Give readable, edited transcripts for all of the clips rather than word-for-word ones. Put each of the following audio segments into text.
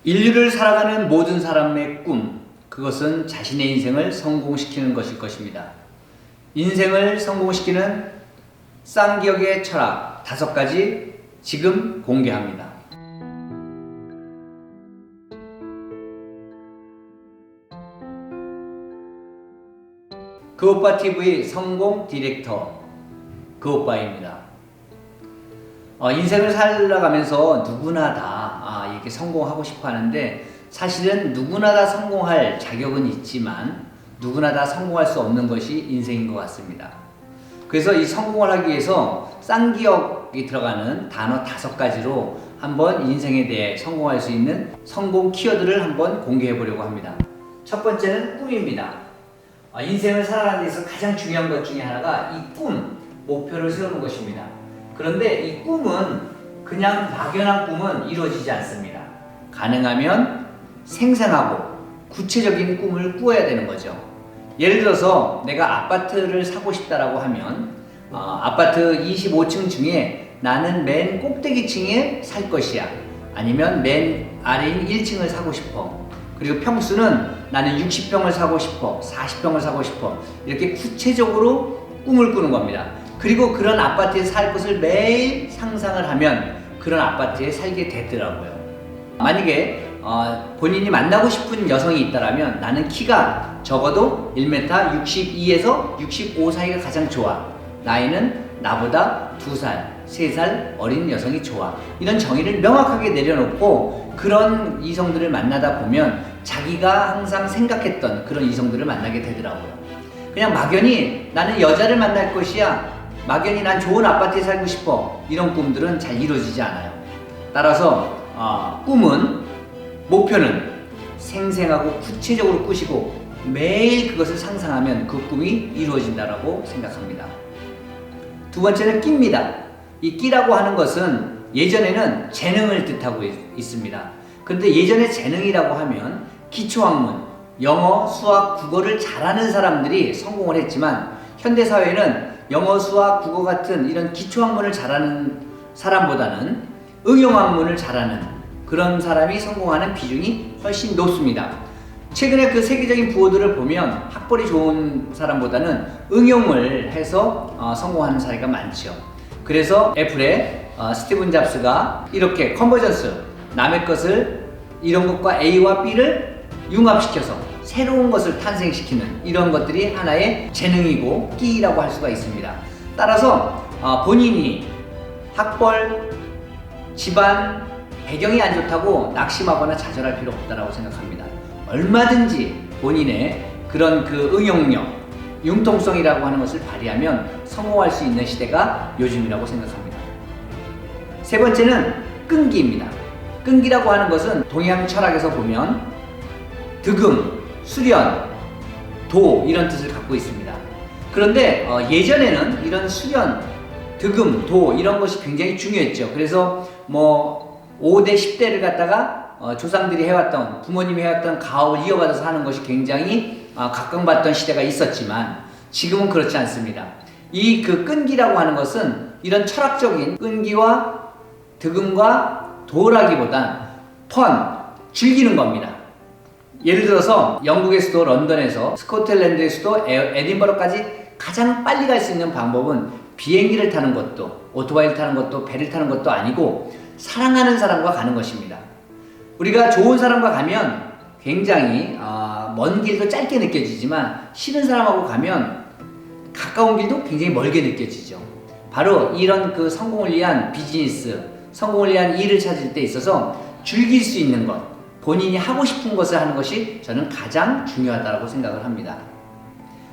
인류를 살아가는 모든 사람의 꿈, 그것은 자신의 인생을 성공시키는 것일 것입니다. 인생을 성공시키는 쌍기역의 철학 5가지 지금 공개합니다. 그오빠TV 성공 디렉터 그오빠입니다. 인생을 살아가면서 누구나 다 이렇게 성공하고 싶어 하는데, 사실은 누구나 다 성공할 자격은 있지만 누구나 다 성공할 수 없는 것이 인생인 것 같습니다. 그래서 이 성공을 하기 위해서 쌍기역이 들어가는 단어 5가지로 한번 인생에 대해 성공할 수 있는 성공 키워드를 한번 공개해 보려고 합니다. 첫 번째는 꿈입니다. 인생을 살아가는 데서 가장 중요한 것 중에 하나가 이 꿈, 목표를 세우는 것입니다. 그런데 이 꿈은 그냥 막연한 꿈은 이루어지지 않습니다. 가능하면 생생하고 구체적인 꿈을 꾸어야 되는 거죠. 예를 들어서 내가 아파트를 사고 싶다라고 하면 아파트 25층 중에 나는 맨 꼭대기층에 살 것이야, 아니면 맨 아래인 1층을 사고 싶어, 그리고 평수는 나는 60평을 사고 싶어, 40평을 사고 싶어, 이렇게 구체적으로 꿈을 꾸는 겁니다. 그리고 그런 아파트에 살 것을 매일 상상을 하면 그런 아파트에 살게 되더라고요. 만약에 본인이 만나고 싶은 여성이 있다면 나는 키가 적어도 1m 62에서 65 사이가 가장 좋아, 나이는 나보다 2살, 3살 어린 여성이 좋아, 이런 정의를 명확하게 내려놓고 그런 이성들을 만나다 보면 자기가 항상 생각했던 그런 이성들을 만나게 되더라고요. 그냥 막연히 나는 여자를 만날 것이야, 막연히 난 좋은 아파트에 살고 싶어, 이런 꿈들은 잘 이루어지지 않아요. 따라서 꿈은, 목표는 생생하고 구체적으로 꾸시고 매일 그것을 상상하면 그 꿈이 이루어진다고 생각합니다. 두 번째는 끼입니다. 이 끼라고 하는 것은 예전에는 재능을 뜻하고 있습니다. 그런데 예전에 재능이라고 하면 기초학문, 영어, 수학, 국어를 잘하는 사람들이 성공을 했지만, 현대사회는 영어, 수학, 국어 같은 이런 기초학문을 잘하는 사람보다는 응용학문을 잘하는 그런 사람이 성공하는 비중이 훨씬 높습니다. 최근에 그 세계적인 부호들을 보면 학벌이 좋은 사람보다는 응용을 해서 성공하는 사례가 많죠. 그래서 애플의 스티븐 잡스가 이렇게 컨버전스, 남의 것을, 이런 것과 A와 B를 융합시켜서 새로운 것을 탄생시키는 이런 것들이 하나의 재능이고 끼라고 할 수가 있습니다. 따라서 본인이 학벌, 집안, 배경이 안 좋다고 낙심하거나 좌절할 필요 없다고 생각합니다. 얼마든지 본인의 그런 그 응용력, 융통성이라고 하는 것을 발휘하면 성공할 수 있는 시대가 요즘이라고 생각합니다. 세 번째는 끈기입니다. 끈기라고 하는 것은 동양 철학에서 보면 득음, 수련, 도, 이런 뜻을 갖고 있습니다. 그런데 예전에는 이런 수련, 득음, 도, 이런 것이 굉장히 중요했죠. 그래서 5대 10대를 갖다가 조상들이 해왔던, 부모님이 해왔던 가업을 이어받아서 하는 것이 굉장히 각광받던 시대가 있었지만 지금은 그렇지 않습니다. 이 그 끈기라고 하는 것은 이런 철학적인 끈기와 득음과 도라기보단 즐기는 겁니다. 예를 들어서 영국의 수도 런던에서 스코틀랜드의 수도 에딘버러까지 가장 빨리 갈 수 있는 방법은 비행기를 타는 것도, 오토바이를 타는 것도, 배를 타는 것도 아니고 사랑하는 사람과 가는 것입니다. 우리가 좋은 사람과 가면 굉장히 먼 길도 짧게 느껴지지만, 싫은 사람하고 가면 가까운 길도 굉장히 멀게 느껴지죠. 바로 이런 그 성공을 위한 비즈니스, 성공을 위한 일을 찾을 때 있어서 즐길 수 있는 것, 본인이 하고 싶은 것을 하는 것이 저는 가장 중요하다고 생각을 합니다.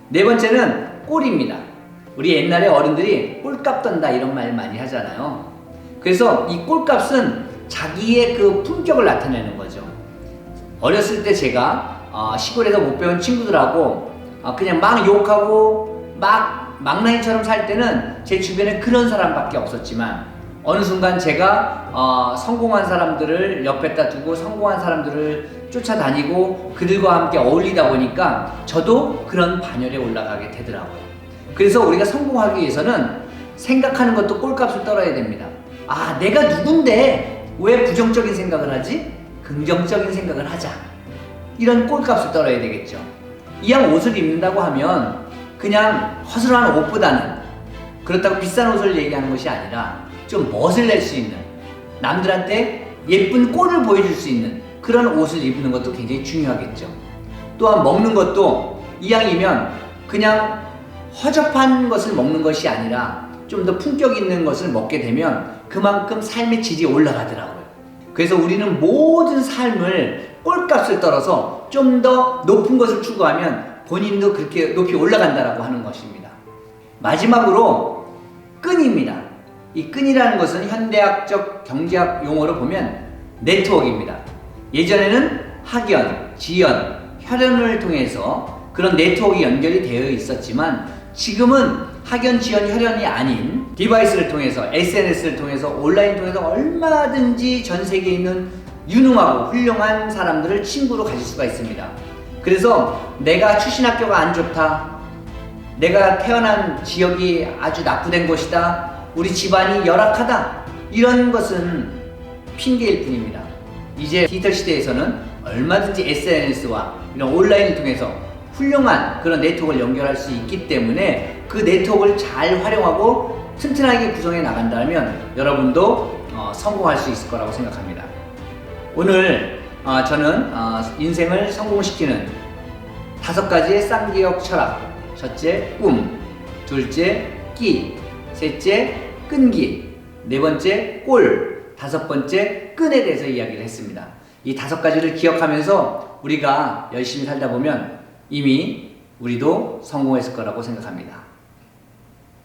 네 번째는 꼴입니다. 우리 옛날에 어른들이 꼴값 떤다 이런 말 많이 하잖아요. 그래서 이 꼴값은 자기의 그 품격을 나타내는 거죠. 어렸을 때 제가 시골에서 못 배운 친구들하고 그냥 막 욕하고 막 망나니처럼 살 때는 제 주변에 그런 사람밖에 없었지만, 어느 순간 제가 성공한 사람들을 옆에다 두고 성공한 사람들을 쫓아다니고 그들과 함께 어울리다 보니까 저도 그런 반열에 올라가게 되더라고요. 그래서 우리가 성공하기 위해서는 생각하는 것도 꼴값을 떨어야 됩니다. 내가 누군데 왜 부정적인 생각을 하지? 긍정적인 생각을 하자. 이런 꼴값을 떨어야 되겠죠. 이왕 옷을 입는다고 하면 그냥 허술한 옷보다는, 그렇다고 비싼 옷을 얘기하는 것이 아니라 좀 멋을 낼 수 있는, 남들한테 예쁜 꼴을 보여줄 수 있는 그런 옷을 입는 것도 굉장히 중요하겠죠. 또한 먹는 것도 이왕이면 그냥 허접한 것을 먹는 것이 아니라 좀 더 품격 있는 것을 먹게 되면 그만큼 삶의 질이 올라가더라고요. 그래서 우리는 모든 삶을 꼴값을 떨어서 좀 더 높은 것을 추구하면 본인도 그렇게 높이 올라간다라고 하는 것입니다. 마지막으로 끈입니다. 이 끈이라는 것은 현대학적 경제학 용어로 보면 네트워크입니다. 예전에는 학연, 지연, 혈연을 통해서 그런 네트워크 연결이 되어 있었지만 지금은 학연, 지연, 혈연이 아닌 디바이스를 통해서, SNS를 통해서, 온라인 통해서 얼마든지 전 세계에 있는 유능하고 훌륭한 사람들을 친구로 가질 수가 있습니다. 그래서 내가 출신 학교가 안 좋다, 내가 태어난 지역이 아주 납부된 곳이다, 우리 집안이 열악하다, 이런 것은 핑계일 뿐입니다. 이제 디지털 시대에서는 얼마든지 SNS와 이런 온라인을 통해서 훌륭한 그런 네트워크를 연결할 수 있기 때문에 그 네트워크를 잘 활용하고 튼튼하게 구성해 나간다면 여러분도 성공할 수 있을 거라고 생각합니다. 오늘 저는 인생을 성공시키는 5가지의 쌍기역 철학, 첫째 꿈, 둘째 끼, 셋째 끈기, 네 번째 꼴, 5번째 끈에 대해서 이야기를 했습니다. 이 5가지를 기억하면서 우리가 열심히 살다 보면 이미 우리도 성공했을 거라고 생각합니다.